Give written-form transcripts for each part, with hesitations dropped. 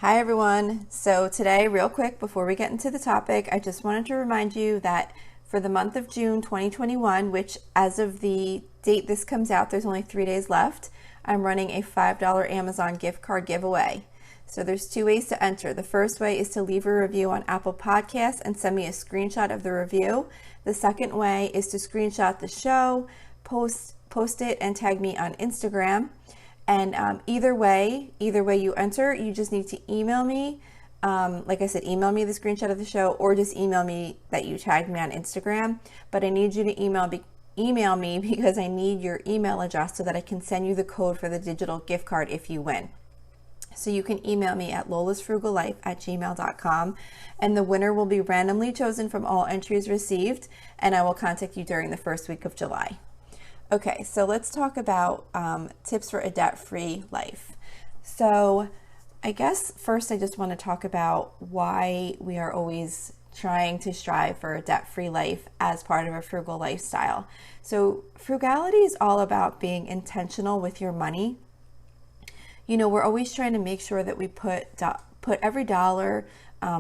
Hi everyone. So today, real quick, before we get into the topic, I just wanted to remind you that for the month of June 2021, which as of the date this comes out, there's only 3 days left, I'm running a $5 Amazon gift card giveaway. So there's two ways to enter. The first way is to leave a review on Apple Podcasts and send me a screenshot of the review. The second way is to screenshot the show, post it, and tag me on Instagram. And either way you enter, you just need to email me. Like I said, email me the screenshot of the show, or just email me that you tagged me on Instagram. But I need you to email me because I need your email address so that I can send you the code for the digital gift card if you win. So you can email me at lolasfrugallife@gmail.com, and the winner will be randomly chosen from all entries received, and I will contact you during the first week of July. Okay, so let's talk about tips for a debt-free life. So I guess first I just want to talk about why we are always trying to strive for a debt-free life as part of a frugal lifestyle. So frugality is all about being intentional with your money. You know, we're always trying to make sure that we put every dollar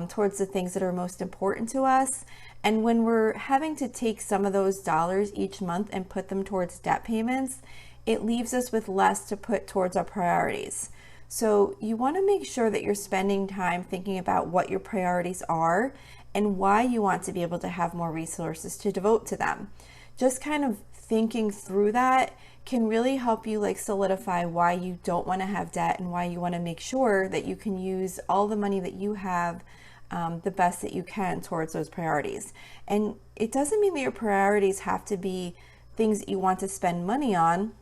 towards the things that are most important to us. And when we're having to take some of those dollars each month and put them towards debt payments, it leaves us with less to put towards our priorities. So you want to make sure that you're spending time thinking about what your priorities are and why you want to be able to have more resources to devote to them. Just kind of thinking through that can really help you solidify why you don't want to have debt and why you want to make sure that you can use all the money that you have the best that you can towards those priorities. And it doesn't mean that your priorities have to be things that you want to spend money on.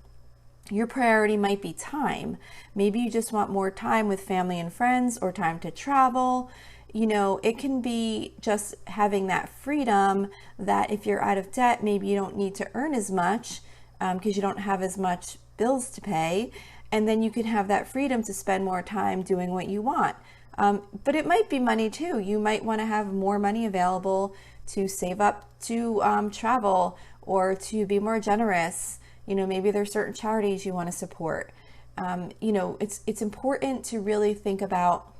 Your priority might be time. Maybe you just want more time with family and friends, or time to travel. You know, it can be just having that freedom that if you're out of debt, maybe you don't need to earn as much because you don't have as much bills to pay. And then you can have that freedom to spend more time doing what you want. But it might be money too. You might want to have more money available to save up to travel, or to be more generous. You know, maybe there's certain charities you want to support. You know, it's important to really think about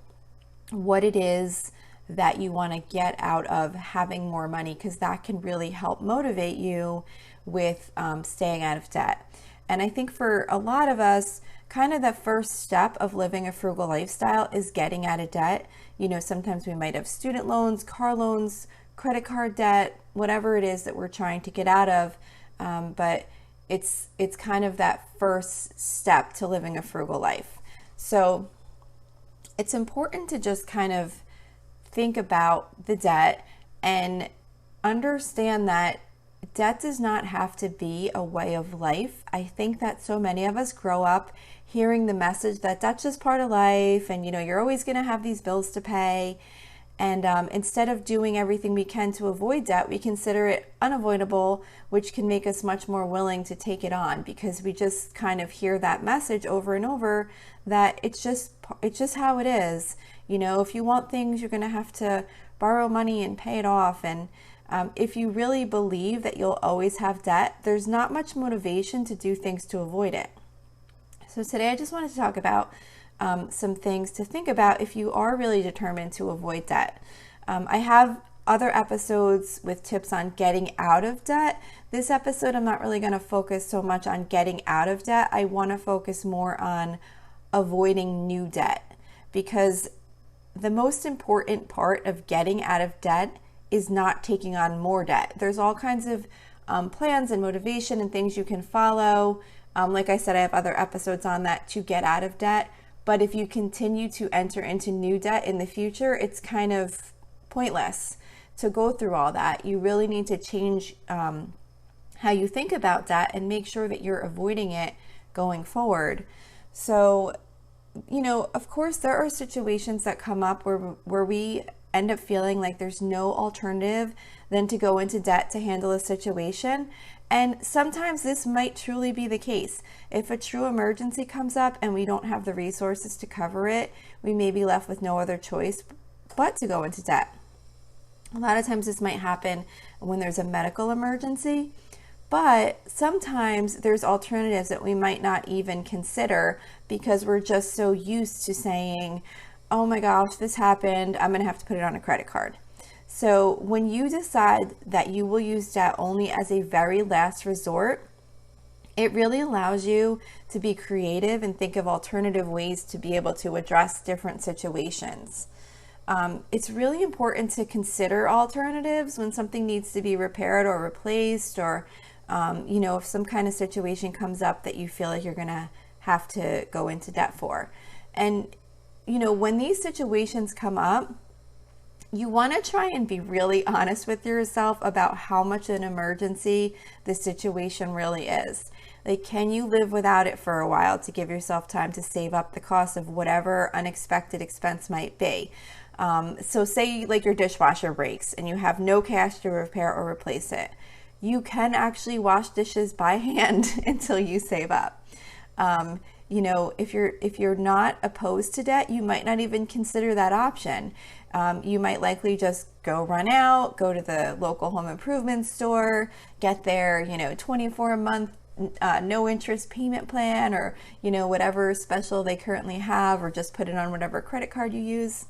what it is that you want to get out of having more money, because that can really help motivate you with staying out of debt. And I think for a lot of us, kind of the first step of living a frugal lifestyle is getting out of debt. You know, sometimes we might have student loans, car loans, credit card debt, whatever it is that we're trying to get out of. But it's kind of that first step to living a frugal life. So it's important to just kind of think about the debt and understand that debt does not have to be a way of life. I think that so many of us grow up hearing the message that that's just part of life, and you know, you're always going to have these bills to pay. And instead of doing everything we can to avoid debt, we consider it unavoidable, which can make us much more willing to take it on, because we just kind of hear that message over and over that it's just how it is. You know, if you want things, you're going to have to borrow money and pay it off. And if you really believe that you'll always have debt, there's not much motivation to do things to avoid it. So today I just wanted to talk about some things to think about if you are really determined to avoid debt. I have other episodes with tips on getting out of debt. This episode, I'm not really going to focus so much on getting out of debt. I want to focus more on avoiding new debt, because the most important part of getting out of debt is not taking on more debt. There's all kinds of plans and motivation and things you can follow. Like I said, I have other episodes on that to get out of debt. But if you continue to enter into new debt in the future, it's kind of pointless to go through all that. You really need to change how you think about debt and make sure that you're avoiding it going forward. So, you know, of course, there are situations that come up where we end up feeling like there's no alternative than to go into debt to handle a situation. And sometimes this might truly be the case. If a true emergency comes up and we don't have the resources to cover it, we may be left with no other choice but to go into debt. A lot of times this might happen when there's a medical emergency, but sometimes there's alternatives that we might not even consider because we're just so used to saying, oh my gosh, this happened, I'm gonna have to put it on a credit card. So when you decide that you will use debt only as a very last resort, it really allows you to be creative and think of alternative ways to be able to address different situations. It's really important to consider alternatives when something needs to be repaired or replaced, or if some kind of situation comes up that you feel like you're gonna have to go into debt for. And when these situations come up, you want to try and be really honest with yourself about how much an emergency the situation really is. Like, can you live without it for a while to give yourself time to save up the cost of whatever unexpected expense might be? So say like your dishwasher breaks and you have no cash to repair or replace it. You can actually wash dishes by hand until you save up. If you're not opposed to debt, you might not even consider that option. You might likely just go to the local home improvement store, get their 24-month no interest payment plan, or whatever special they currently have, or just put it on whatever credit card you use.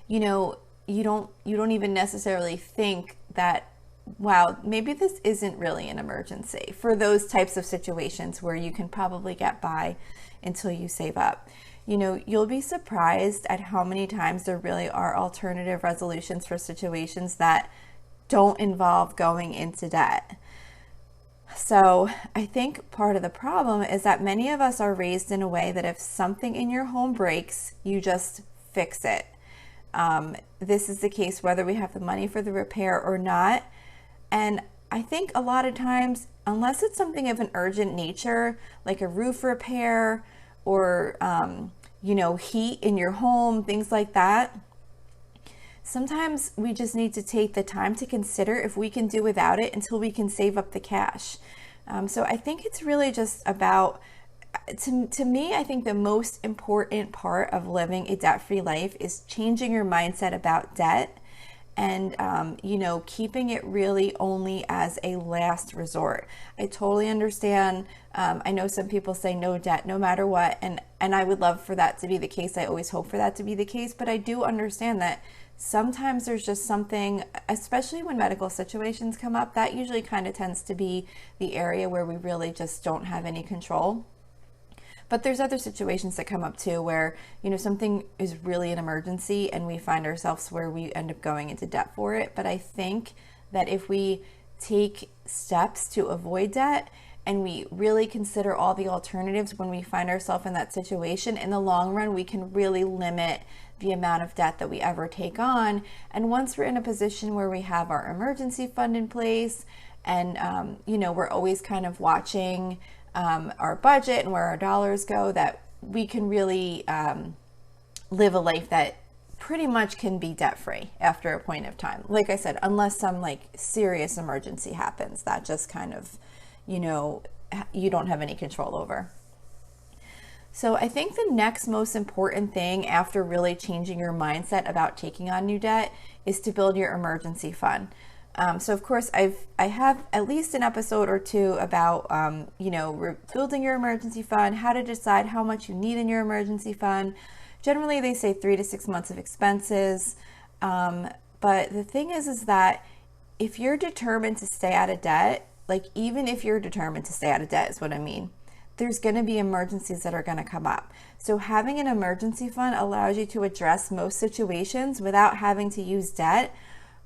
You don't even necessarily think that, wow, maybe this isn't really an emergency, for those types of situations where you can probably get by until you save up. You'll be surprised at how many times there really are alternative resolutions for situations that don't involve going into debt. So I think part of the problem is that many of us are raised in a way that if something in your home breaks, you just fix it. This is the case whether we have the money for the repair or not. And I think a lot of times, unless it's something of an urgent nature, like a roof repair or, heat in your home, things like that, sometimes we just need to take the time to consider if we can do without it until we can save up the cash. So I think it's really just about, to me, I think the most important part of living a debt-free life is changing your mindset about debt and, keeping it really only as a last resort. I totally understand. I know some people say no debt, no matter what. And I would love for that to be the case. I always hope for that to be the case, but I do understand that sometimes there's just something, especially when medical situations come up, that usually kind of tends to be the area where we really just don't have any control. But there's other situations that come up too where, something is really an emergency and we find ourselves where we end up going into debt for it. But I think that if we take steps to avoid debt and we really consider all the alternatives when we find ourselves in that situation, in the long run, we can really limit the amount of debt that we ever take on. And once we're in a position where we have our emergency fund in place and, we're always kind of watching our budget and where our dollars go, that we can really live a life that pretty much can be debt-free after a point of time. Like I said, unless some serious emergency happens that just kind of, you don't have any control over. So I think the next most important thing after really changing your mindset about taking on new debt is to build your emergency fund. So of course I have at least an episode or two about, building your emergency fund, how to decide how much you need in your emergency fund. Generally they say 3 to 6 months of expenses. But the thing is that if you're determined to stay out of debt, even if you're determined to stay out of debt is what I mean, there's going to be emergencies that are going to come up. So having an emergency fund allows you to address most situations without having to use debt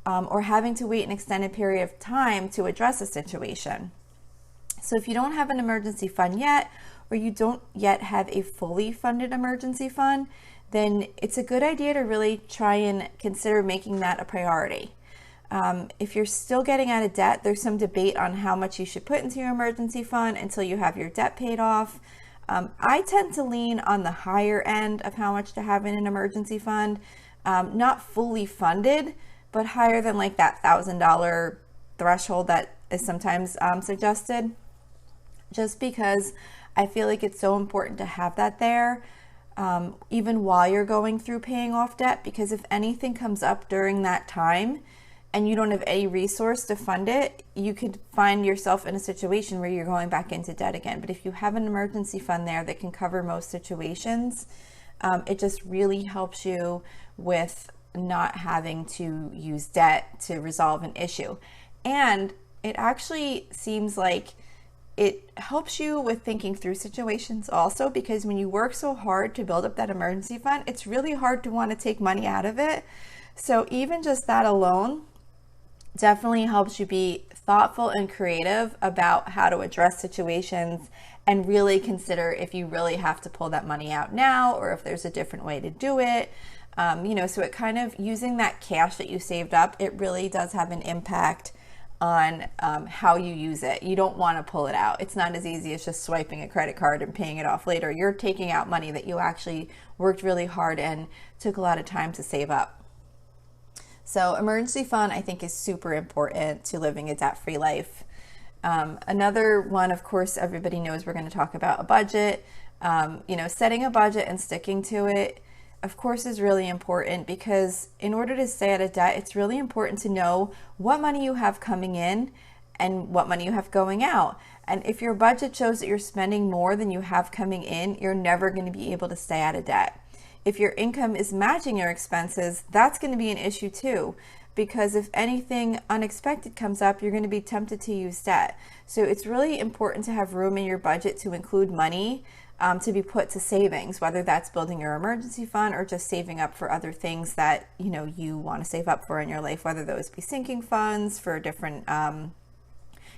or having to wait an extended period of time to address a situation. So if you don't have an emergency fund yet, or you don't yet have a fully funded emergency fund, then it's a good idea to really try and consider making that a priority. If you're still getting out of debt, there's some debate on how much you should put into your emergency fund until you have your debt paid off. I tend to lean on the higher end of how much to have in an emergency fund, not fully funded, but higher than that $1,000 threshold that is sometimes suggested, just because I feel like it's so important to have that there, even while you're going through paying off debt, because if anything comes up during that time, and you don't have any resource to fund it, you could find yourself in a situation where you're going back into debt again. But if you have an emergency fund there that can cover most situations, It just really helps you with not having to use debt to resolve an issue. And it actually seems like it helps you with thinking through situations also, because when you work so hard to build up that emergency fund, it's really hard to want to take money out of it. So even just that alone definitely helps you be thoughtful and creative about how to address situations and really consider if you really have to pull that money out now or if there's a different way to do it. So it kind of, using that cash that you saved up, it really does have an impact on how you use it. You don't want to pull it out. It's not as easy as just swiping a credit card and paying it off later. You're taking out money that you actually worked really hard and took a lot of time to save up. So emergency fund, I think, is super important to living a debt-free life. Another one, of course, everybody knows we're going to talk about a budget. Setting a budget and sticking to it, of course, is really important, because in order to stay out of debt, it's really important to know what money you have coming in and what money you have going out. And if your budget shows that you're spending more than you have coming in, you're never going to be able to stay out of debt. If your income is matching your expenses, that's going to be an issue too, because if anything unexpected comes up, you're going to be tempted to use debt. So it's really important to have room in your budget to include money to be put to savings, whether that's building your emergency fund or just saving up for other things that you want to save up for in your life, whether those be sinking funds for different,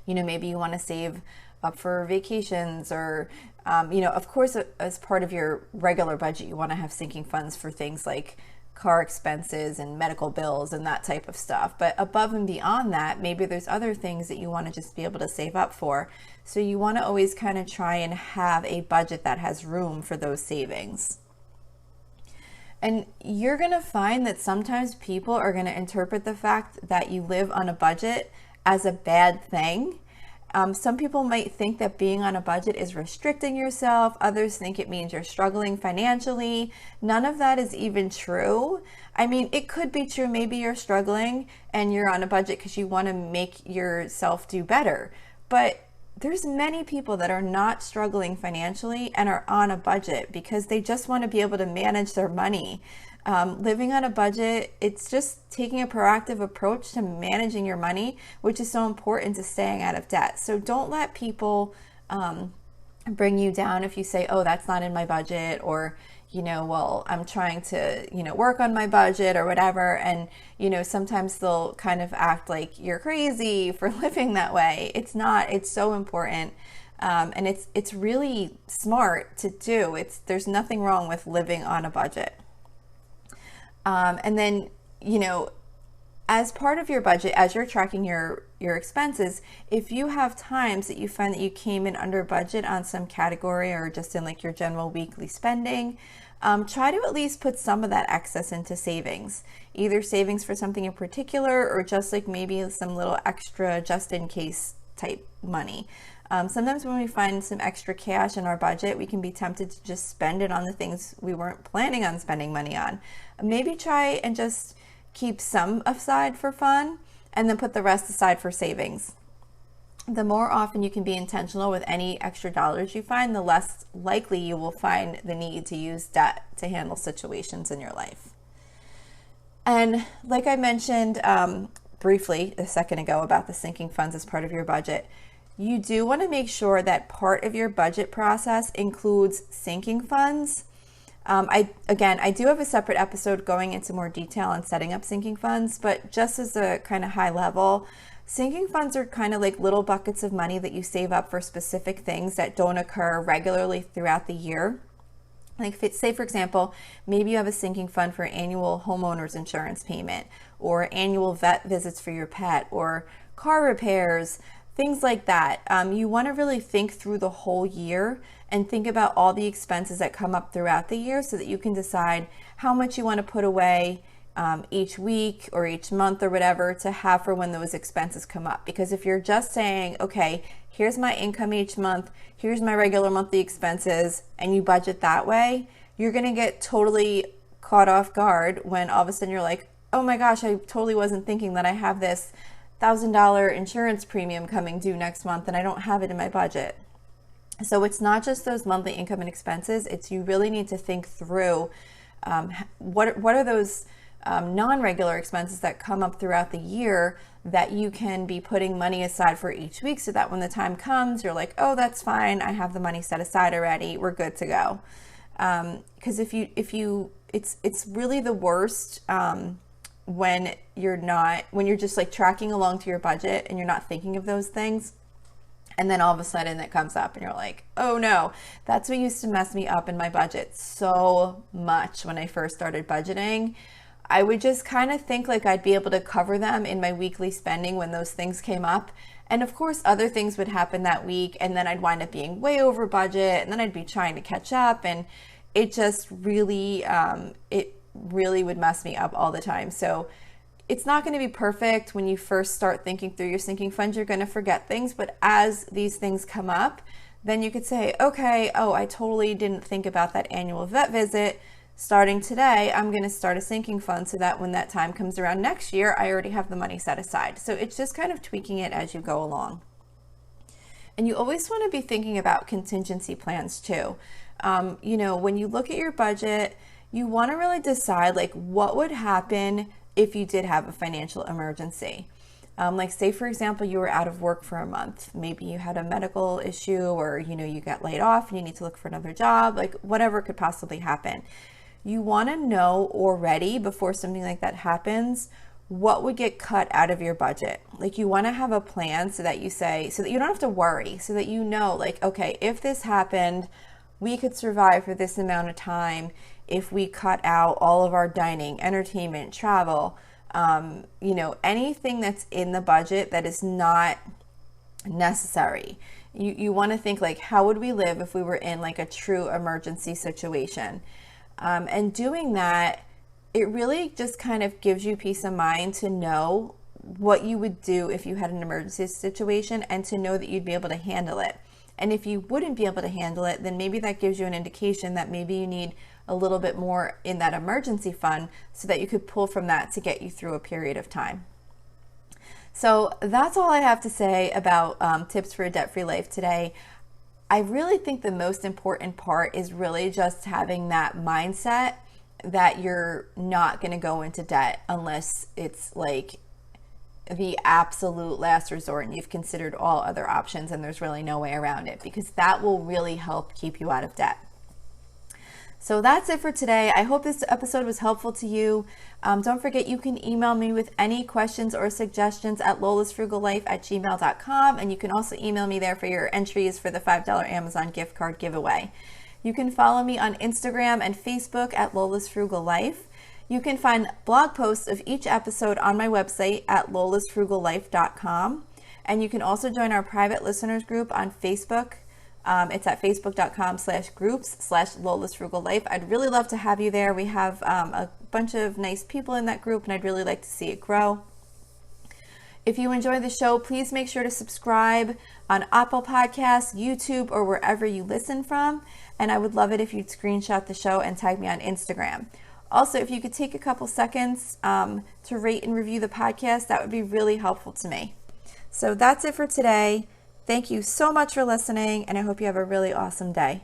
maybe you want to save up for vacations, or of course, as part of your regular budget, you want to have sinking funds for things like car expenses and medical bills and that type of stuff. But above and beyond that, maybe there's other things that you want to just be able to save up for. So you want to always kind of try and have a budget that has room for those savings. And you're going to find that sometimes people are going to interpret the fact that you live on a budget as a bad thing. Some people might think that being on a budget is restricting yourself. Others think it means you're struggling financially. None of that is even true. I mean, it could be true. Maybe you're struggling and you're on a budget because you want to make yourself do better. But there's many people that are not struggling financially and are on a budget because they just want to be able to manage their money. Living on a budget, it's just taking a proactive approach to managing your money, which is so important to staying out of debt. So don't let people bring you down if you say, oh, that's not in my budget, or, well, I'm trying to, work on my budget or whatever. And, sometimes they'll kind of act like you're crazy for living that way. It's not. It's so important. And it's really smart to do. There's nothing wrong with living on a budget. And then, as part of your budget, as you're tracking your expenses, if you have times that you find that you came in under budget on some category or just in like your general weekly spending, try to at least put some of that excess into savings, either savings for something in particular or just like maybe some little extra just in case type money. Sometimes when we find some extra cash in our budget, we can be tempted to just spend it on the things we weren't planning on spending money on. Maybe try and just keep some aside for fun and then put the rest aside for savings. The more often you can be intentional with any extra dollars you find, the less likely you will find the need to use debt to handle situations in your life. And like I mentioned briefly a second ago about the sinking funds as part of your budget, you do want to make sure that part of your budget process includes sinking funds. I do have a separate episode going into more detail on setting up sinking funds, but just as a kind of high level, sinking funds are kind of like little buckets of money that you save up for specific things that don't occur regularly throughout the year. Like, say, for example, maybe you have a sinking fund for annual homeowners insurance payment, or annual vet visits for your pet, or car repairs, things like that. You want to really think through the whole year and think about all the expenses that come up throughout the year so that you can decide how much you want to put away each week or each month or whatever to have for when those expenses come up. Because if you're just saying, okay, here's my income each month, here's my regular monthly expenses, and you budget that way, you're going to get totally caught off guard when all of a sudden you're like, oh my gosh, I totally wasn't thinking that I have this $1,000 insurance premium coming due next month and I don't have it in my budget. So it's not just those monthly income and expenses. It's you really need to think through what are those non-regular expenses that come up throughout the year that you can be putting money aside for each week, so that when the time comes, you're like, oh, that's fine. I have the money set aside already. We're good to go. Because it's really the worst when you're just like tracking along to your budget and you're not thinking of those things. And then all of a sudden it comes up and you're like, oh no. That's what used to mess me up in my budget so much when I first started budgeting. I would just kind of think like I'd be able to cover them in my weekly spending when those things came up. And of course, other things would happen that week, and then I'd wind up being way over budget, and then I'd be trying to catch up, and it just really, it really would mess me up all the time. So it's not going to be perfect when you first start thinking through your sinking fund. You're going to forget things, but as these things come up, then you could say, okay, oh, I totally didn't think about that annual vet visit. Starting today, I'm going to start a sinking fund so that when that time comes around next year, I already have the money set aside. So it's just kind of tweaking it as you go along. And you always want to be thinking about contingency plans too. When you look at your budget, you want to really decide like what would happen if you did have a financial emergency. Like say, for example, you were out of work for a month. Maybe you had a medical issue, or, you got laid off and you need to look for another job, like whatever could possibly happen. You want to know already before something like that happens, what would get cut out of your budget. Like you want to have a plan so that you don't have to worry, so that like, okay, if this happened, we could survive for this amount of time if we cut out all of our dining, entertainment, travel, anything that's in the budget that is not necessary. You want to think like, how would we live if we were in like a true emergency situation? And doing that, it really just kind of gives you peace of mind to know what you would do if you had an emergency situation, and to know that you'd be able to handle it. And if you wouldn't be able to handle it, then maybe that gives you an indication that maybe you need a little bit more in that emergency fund so that you could pull from that to get you through a period of time. So that's all I have to say about tips for a debt-free life today. I really think the most important part is really just having that mindset that you're not going to go into debt unless it's like the absolute last resort and you've considered all other options and there's really no way around it, because that will really help keep you out of debt. So that's it for today. I hope this episode was helpful to you. Don't forget, you can email me with any questions or suggestions at lolasfrugallife@gmail.com. And you can also email me there for your entries for the $5 Amazon gift card giveaway. You can follow me on Instagram and Facebook at Lola's Frugal Life. You can find blog posts of each episode on my website at lolasfrugallife.com. And you can also join our private listeners group on Facebook. It's at facebook.com/groups/Lola's Frugal Life. I'd really love to have you there. We have a bunch of nice people in that group, and I'd really like to see it grow. If you enjoy the show, please make sure to subscribe on Apple Podcasts, YouTube, or wherever you listen from. And I would love it if you'd screenshot the show and tag me on Instagram. Also, if you could take a couple seconds to rate and review the podcast, that would be really helpful to me. So that's it for today. Thank you so much for listening, and I hope you have a really awesome day.